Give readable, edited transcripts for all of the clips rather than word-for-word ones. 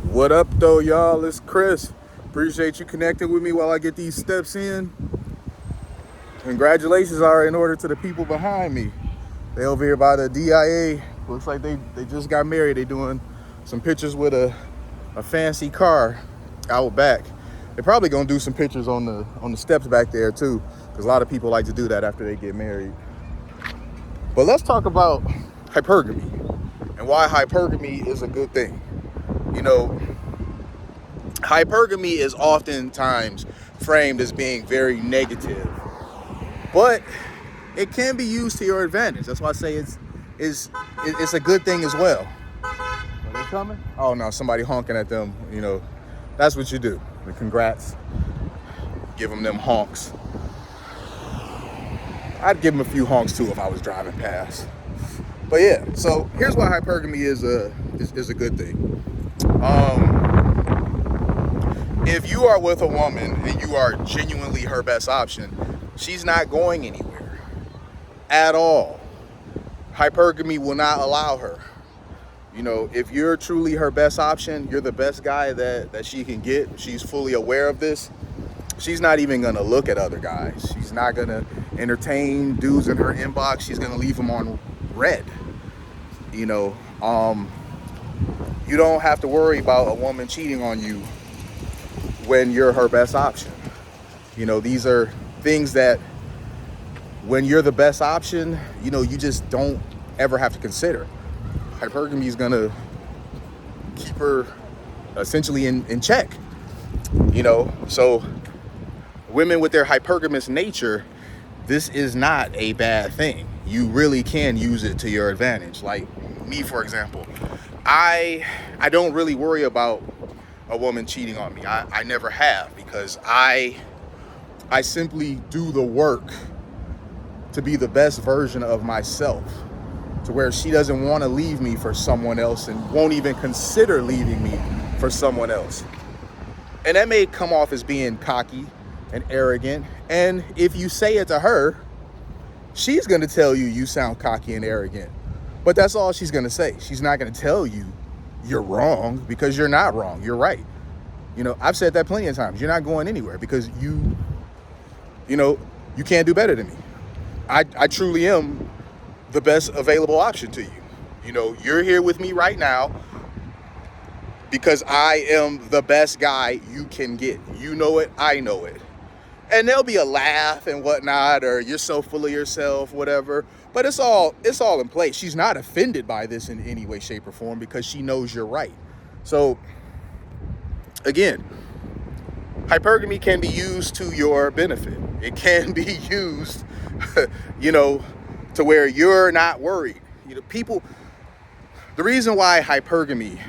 What up, though, y'all? It's Chris. Appreciate you connecting with me while I get these steps in. Congratulations are in order to the people behind me. They over here by the DIA. Looks like they just got married. They doing some pictures with a fancy car out back. They're probably gonna do some pictures on the steps back there too, because a lot of people like to do that after they get married. But let's talk about hypergamy and why hypergamy is a good thing. You know, hypergamy is oftentimes framed as being very negative, but it can be used to your advantage. That's why I say it's a good thing as well. Are they coming? Oh no, somebody honking at them. You know, that's what you do. Congrats. Give them honks. I'd give them a few honks too if I was driving past. But yeah, so here's why hypergamy is a good thing. If you are with a woman and you are genuinely her best option, she's not going anywhere at all. Hypergamy will not allow her. You know, if you're truly her best option, you're the best guy that she can get. She's fully aware of this. She's not even gonna look at other guys. She's not gonna entertain dudes in her inbox. She's gonna leave them on red. You know, you don't have to worry about a woman cheating on you when you're her best option. You know, these are things that when you're the best option, you know, you just don't ever have to consider. Hypergamy is gonna keep her essentially in check. You know, so women with their hypergamous nature, this is not a bad thing. You really can use it to your advantage. Like me, for example, I don't really worry about a woman cheating on me. I never have, because I simply do the work to be the best version of myself, to where she doesn't want to leave me for someone else and won't even consider leaving me for someone else. And that may come off as being cocky and arrogant. And if you say it to her, she's going to tell you you sound cocky and arrogant. But that's all she's going to say. She's not going to tell you you're wrong, because you're not wrong. You're right. You know, I've said that plenty of times. You're not going anywhere because you can't do better than me. I truly am the best available option to you. You know, you're here with me right now because I am the best guy you can get. You know it, I know it. And there'll be a laugh and whatnot, or you're so full of yourself, whatever. But it's all in place. She's not offended by this in any way, shape, or form, because she knows you're right. So again, hypergamy can be used to your benefit. It can be used, you know, to where you're not worried. You know, the reason why hypergamy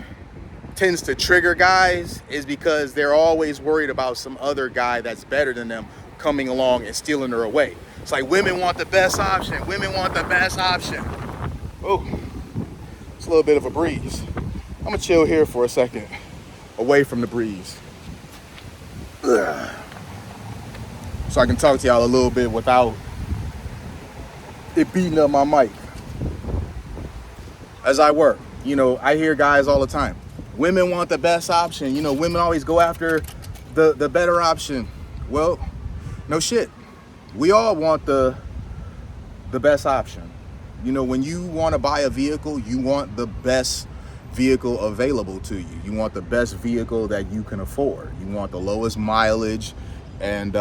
tends to trigger guys is because they're always worried about some other guy that's better than them coming along and stealing her away. It's like women want the best option. Women want the best option. Oh, it's a little bit of a breeze. I'm gonna chill here for a second, away from the breeze, so I can talk to y'all a little bit without it beating up my mic as I work. You know, I hear guys all the time, women want the best option. You know, women always go after the better option. Well, no shit. We all want the best option. You know, when you want to buy a vehicle, you want the best vehicle available to you. You want the best vehicle that you can afford. You want the lowest mileage and,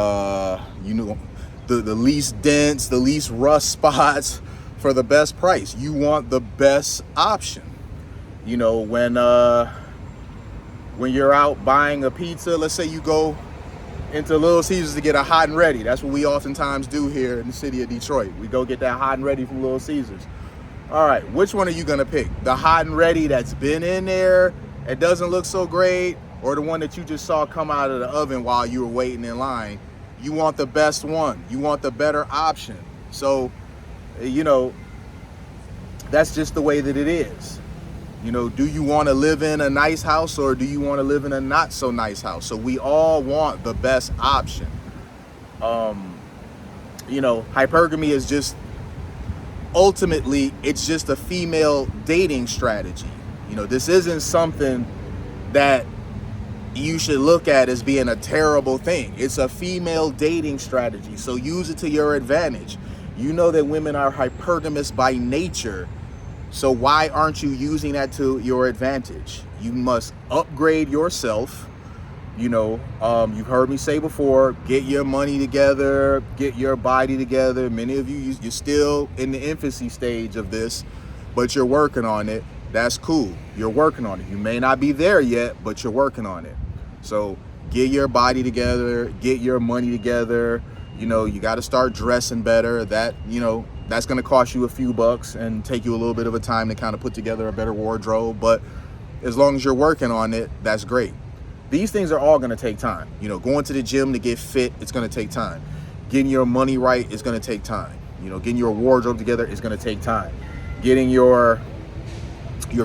you know, the least dents, the least rust spots for the best price. You want the best option. You know, when you're out buying a pizza, let's say you go into Little Caesars to get a hot and ready. That's what we oftentimes do here in the city of Detroit. We go get that hot and ready from Little Caesars. All right, which one are you gonna pick? The hot and ready that's been in there, it doesn't look so great, or the one that you just saw come out of the oven while you were waiting in line? You want the best one. You want the better option. So, you know, that's just the way that it is. You know, do you want to live in a nice house, or do you want to live in a not so nice house? So we all want the best option. You know, hypergamy is just, ultimately, it's just a female dating strategy. You know, this isn't something that you should look at as being a terrible thing. It's a female dating strategy, so use it to your advantage. You know that women are hypergamous by nature, so why aren't you using that to your advantage? You must upgrade yourself. You've heard me say before, get your money together, get your body together. Many of you're still in the infancy stage of this, but you're working on it. That's cool. You're working on it. You may not be there yet, but you're working on it. So get your body together, get your money together. You got to start dressing better. That's going to cost you a few bucks and take you a little bit of a time to kind of put together a better wardrobe. But as long as you're working on it, that's great. These things are all going to take time. Going to the gym to get fit, it's going to take time. Getting your money right is going to take time. Getting your wardrobe together is going to take time. Getting your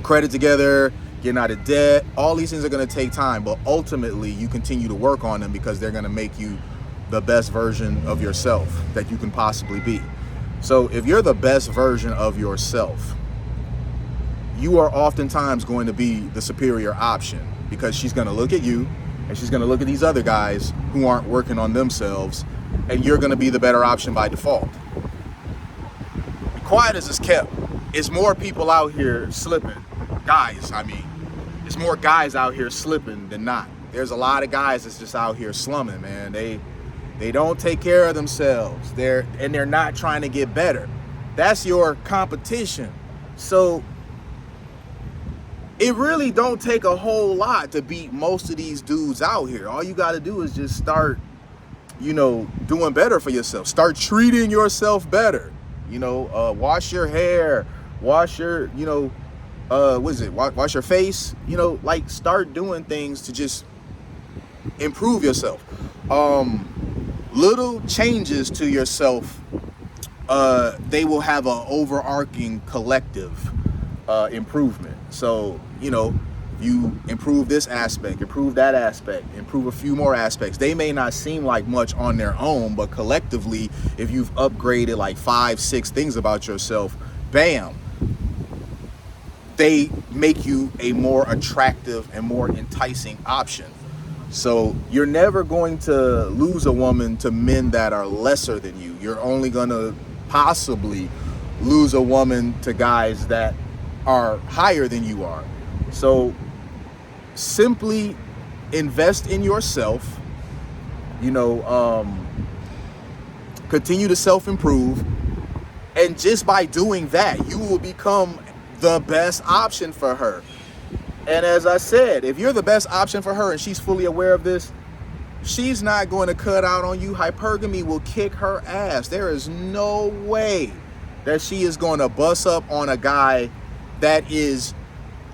credit together, getting out of debt, all these things are going to take time, but ultimately you continue to work on them because they're going to make you the best version of yourself that you can possibly be. So if you're the best version of yourself, you are oftentimes going to be the superior option, because she's going to look at you and she's going to look at these other guys who aren't working on themselves, and you're going to be the better option by default. Quiet as it's kept, it's more people out here slipping. It's more guys out here slipping than not. There's a lot of guys that's just out here slumming, man. They don't take care of themselves. They're not trying to get better. That's your competition. So it really don't take a whole lot to beat most of these dudes out here. All you got to do is just start, doing better for yourself. Start treating yourself better. Wash your hair, wash your, wash your face. Start doing things to just improve yourself. Little changes to yourself, they will have an overarching collective improvement. So, you improve this aspect, improve that aspect, improve a few more aspects. They may not seem like much on their own, but collectively, if you've upgraded like 5-6 things about yourself, bam, they make you a more attractive and more enticing option. So you're never going to lose a woman to men that are lesser than you. You're only going to possibly lose a woman to guys that are higher than you are. So simply invest in yourself, continue to self-improve. And just by doing that, you will become the best option for her. And as I said, if you're the best option for her and she's fully aware of this, she's not going to cut out on you. Hypergamy will kick her ass. There is no way that she is going to bust up on a guy that is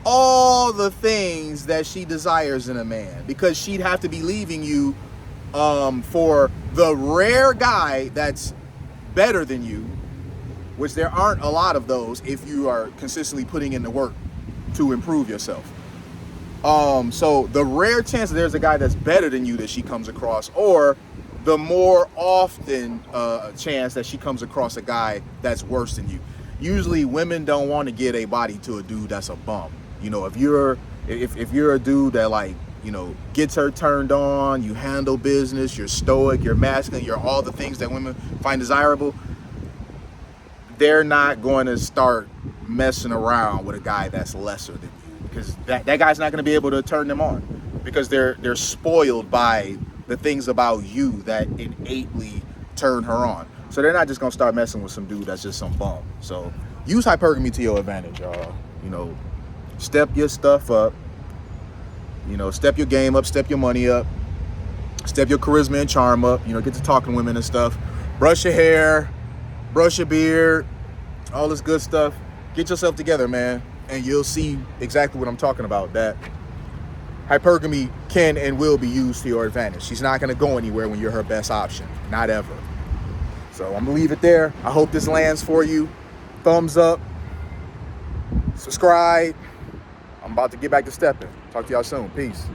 all the things that she desires in a man, because she'd have to be leaving you for the rare guy that's better than you, which there aren't a lot of those if you are consistently putting in the work to improve yourself. So the rare chance that there's a guy that's better than you that she comes across, or the more often chance that she comes across a guy that's worse than you. Usually women don't want to get a body to a dude that's a bum. If you're a dude that gets her turned on, you handle business, you're stoic, you're masculine, you're all the things that women find desirable, they're not going to start messing around with a guy that's lesser than you, because that guy's not going to be able to turn them on, because they're spoiled by the things about you that innately turn her on. So they're not just going to start messing with some dude that's just some bum. So use hypergamy to your advantage, y'all. Step your stuff up. Step your game up, step your money up, step your charisma and charm up. Get to talking to women and stuff. Brush your hair, brush your beard, all this good stuff. Get yourself together, man, and you'll see exactly what I'm talking about, that hypergamy can and will be used to your advantage. She's not going to go anywhere when you're her best option. Not ever. So I'm going to leave it there. I hope this lands for you. Thumbs up. Subscribe. I'm about to get back to stepping. Talk to y'all soon. Peace.